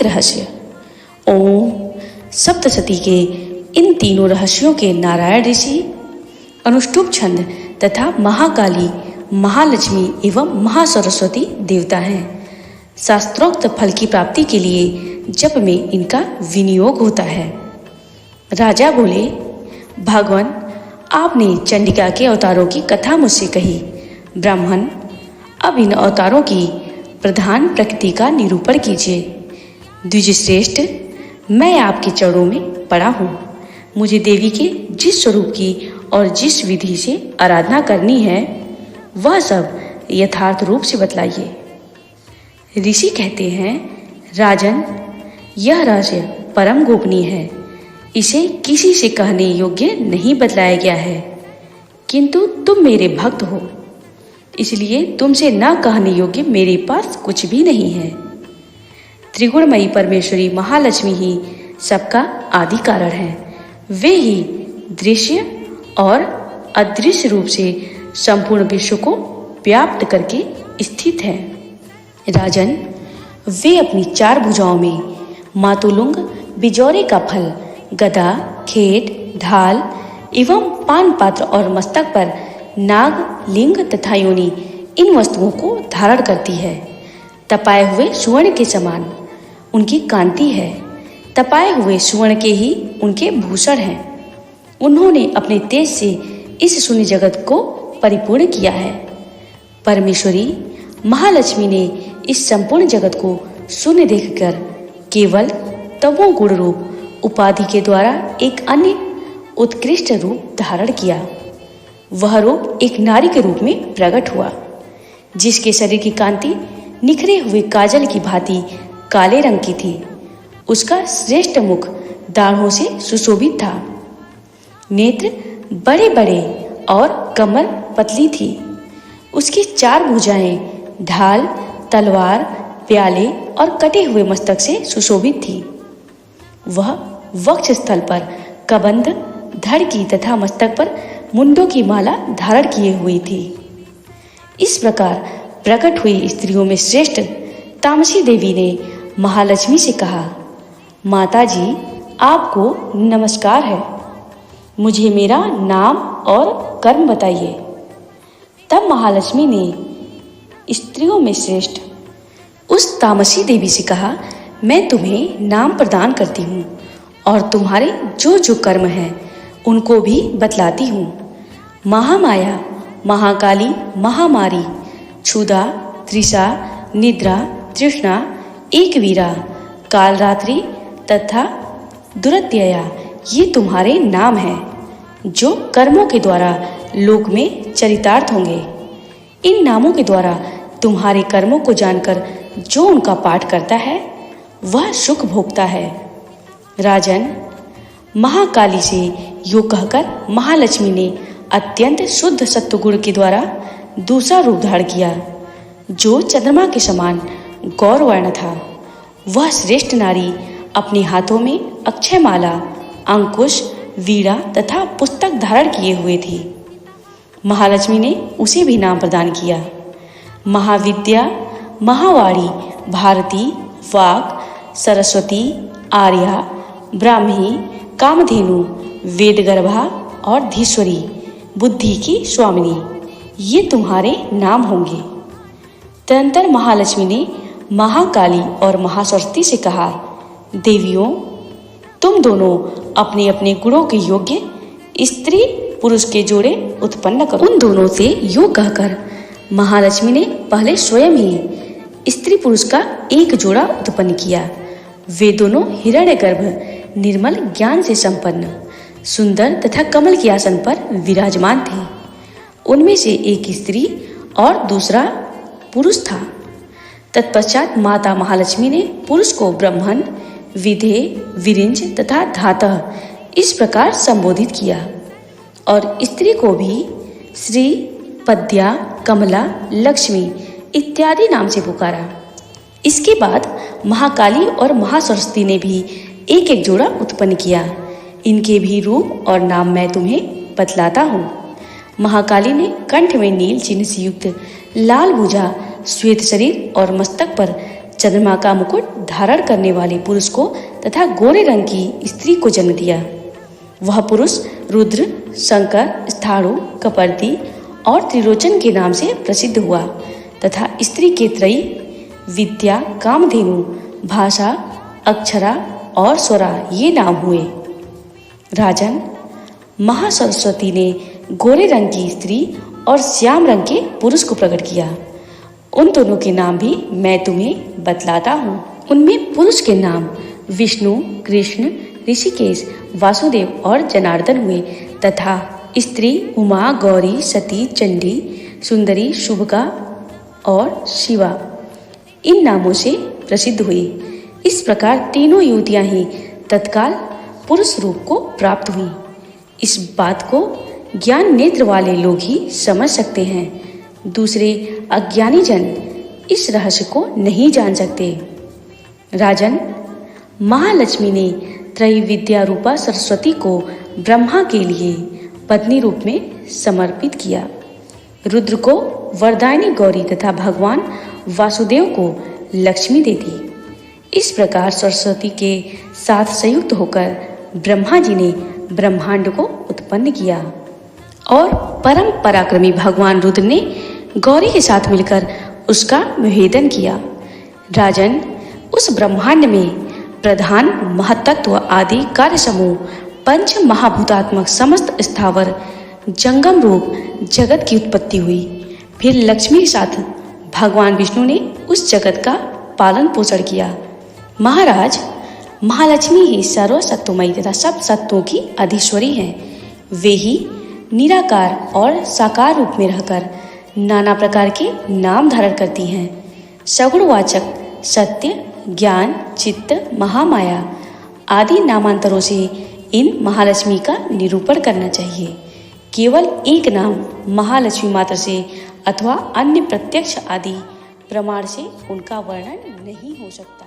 रहस्य। ओम सप्तशती के इन तीनों रहस्यों के नारायण ऋषि, अनुष्टुप छंद तथा महाकाली, महालक्ष्मी एवं महासरस्वती देवता हैं। शास्त्रोक्त फल की प्राप्ति के लिए जप में इनका विनियोग होता है। राजा बोले, भगवान आपने चंडिका के अवतारों की कथा मुझसे कही। ब्राह्मण, अब इन अवतारों की प्रधान प्रकृति का निरूपण कीजिए। द्विजश्रेष्ठ, मैं आपके चरणों में पड़ा हूँ। मुझे देवी के जिस स्वरूप की और जिस विधि से आराधना करनी है वह सब यथार्थ रूप से बतलाइए। ऋषि कहते हैं, राजन, यह रहस्य परम गोपनीय है। इसे किसी से कहने योग्य नहीं बतलाया गया है, किंतु तुम मेरे भक्त हो, इसलिए तुमसे न कहने योग्य मेरे पास कुछ भी नहीं है। त्रिगुणमयी परमेश्वरी महालक्ष्मी ही सबका आदि कारण है। वे ही दृश्य और अदृश्य रूप से संपूर्ण विश्व को व्याप्त करके स्थित है। राजन, वे अपनी 4 भुजाओं में मातुलुंग, बिजौरे का फल, गदा, खेट, ढाल एवं पान पात्र और मस्तक पर नाग, लिंग तथा योनि इन वस्तुओं को धारण करती है। तपाए हुए सुवर्ण के समान उनकी कांति है। तपाए हुए सुवर्ण के ही उनके भूषण हैं। उन्होंने अपने तेज से इस शून्य जगत को परिपूर्ण किया है। परमेश्वरी महालक्ष्मी ने इस संपूर्ण जगत को शून्य देखकर केवल तमो गुण रूप उपाधि के द्वारा एक अन्य उत्कृष्ट रूप धारण किया। वह रूप एक नारी के रूप में प्रकट हुआ, जिसके शरीर की कांति निखरे हुए काजल की भांति काले रंग की थी। उसका श्रेष्ठ मुख दाढ़ों से सुशोभित था। नेत्र बड़े बड़े और कमर पतली थी। उसकी 4 भुजाएं ढाल, तलवार, प्याले और कटे हुए मस्तक से सुशोभित थी। वह वक्ष स्थल पर कबंध, धड़ की तथा मस्तक पर मुंडों की माला धारण किए हुई थी। इस प्रकार प्रकट हुई स्त्रियों में श्रेष्ठ तामसी देवी ने महालक्ष्मी से कहा, माता जी, आपको नमस्कार है। मुझे मेरा नाम और कर्म बताइए। तब महालक्ष्मी ने स्त्रियों में श्रेष्ठ उस तामसी देवी से कहा, मैं तुम्हें नाम प्रदान करती हूँ और तुम्हारे जो जो कर्म हैं उनको भी बतलाती हूँ। महामाया, महाकाली, महामारी, क्षुधा, तृषा, निद्रा, तृष्णा, एकवीरा, कालरात्रि तथा दुरत्यया ये तुम्हारे नाम हैं, जो कर्मों के द्वारा लोक में चरितार्थ होंगे। इन नामों के द्वारा तुम्हारे कर्मों को जानकर जो उनका पाठ करता है वह सुख भोगता है। राजन, महाकाली से यो कहकर महालक्ष्मी ने अत्यंत शुद्ध सत्वगुण के द्वारा दूसरा रूप धारण किया, जो चंद्रमा के समान गौरवर्ण था। वह श्रेष्ठ नारी अपने हाथों में अक्षयमाला, अंकुश, वीणा तथा पुस्तक धारण किए हुए थी। महालक्ष्मी ने उसे भी नाम प्रदान किया। महाविद्या, महावाणी, भारती, वाक, सरस्वती, आर्या, ब्राह्मी, कामधेनु, वेदगर्भा और धीश्वरी, बुद्धि की स्वामिनी, ये तुम्हारे नाम होंगे। तदंतर महालक्ष्मी ने महाकाली और महासरस्वती से कहा, देवियों, तुम दोनों अपने अपने गुणों के योग्य स्त्री पुरुष के जोड़े उत्पन्न करो। उन दोनों से यो कहकर महालक्ष्मी ने पहले स्वयं ही स्त्री पुरुष का एक जोड़ा उत्पन्न किया। वे दोनों हिरण्यगर्भ, निर्मल ज्ञान से संपन्न, सुंदर तथा कमल के आसन पर विराजमान थे। उनमें से एक स्त्री और दूसरा पुरुष था। तत्पश्चात माता महालक्ष्मी ने पुरुष को ब्रह्मन, विधे, विरिंच तथा धातः इस प्रकार संबोधित किया और स्त्री को भी श्री, पद्या, कमला, लक्ष्मी इत्यादि नाम से पुकारा। इसके बाद महाकाली और महासरस्वती ने भी एक एक जोड़ा उत्पन्न किया। इनके भी रूप और नाम मैं तुम्हें बतलाता हूँ। महाकाली ने कंठ में नील चिन्ह से युक्त लाल भुजा, श्वेत शरीर और मस्तक पर चंद्रमा का मुकुट धारण करने वाले पुरुष को तथा गोरे रंग की स्त्री को जन्म दिया। वह पुरुष रुद्र, शंकर, स्थाणु, कपर्दी और त्रिलोचन के नाम से प्रसिद्ध हुआ तथा स्त्री के त्रयी विद्या, कामधेनु, भाषा, अक्षरा और स्वरा ये नाम हुए। राजन, महासरस्वती ने गोरे रंग की स्त्री और श्याम रंग के पुरुष को प्रकट किया। उन दोनों के नाम भी मैं तुम्हें बतलाता हूँ। उनमें पुरुष के नाम विष्णु, कृष्ण, ऋषिकेश, वासुदेव और जनार्दन हुए तथा स्त्री उमा, गौरी, सती, चंडी, सुंदरी, शुभगा और शिवा इन नामों से प्रसिद्ध हुई। इस प्रकार तीनों युवतियां ही तत्काल पुरुष रूप को प्राप्त हुई। इस बात को ज्ञान नेत्र वाले लोग ही समझ सकते हैं, दूसरे अज्ञानी जन इस रहस्य को नहीं जान सकते। राजन, महालक्ष्मी ने त्रैविद्या रूपा सरस्वती को ब्रह्मा के लिए पत्नी रूप में समर्पित किया। रुद्र को वरदायिनी गौरी तथा भगवान वासुदेव को लक्ष्मी दे दी। इस प्रकार सरस्वती के साथ संयुक्त होकर ब्रह्मा जी ने ब्रह्मांड को उत्पन्न किया और परम पराक्रमी भगवान रुद्र ने गौरी के साथ मिलकर उसका विभेदन किया। राजन, उस ब्रह्मांड में प्रधान महतत्व आदि कार्य समूह पंच महाभूतात्मक समस्त स्थावर जंगम रूप जगत की उत्पत्ति हुई। फिर लक्ष्मी के साथ भगवान विष्णु ने उस जगत का पालन पोषण किया। महाराज, महालक्ष्मी ही सर्वसत्वमयी तथा सब सत्वों की अधीश्वरी हैं। वे ही निराकार और साकार रूप में रहकर नाना प्रकार के नाम धारण करती हैं। सगुणवाचक सत्य, ज्ञान, चित्त, महामाया आदि नामांतरों से इन महालक्ष्मी का निरूपण करना चाहिए। केवल एक नाम महालक्ष्मी मात्र से अथवा अन्य प्रत्यक्ष आदि प्रमाण से उनका वर्णन नहीं हो सकता।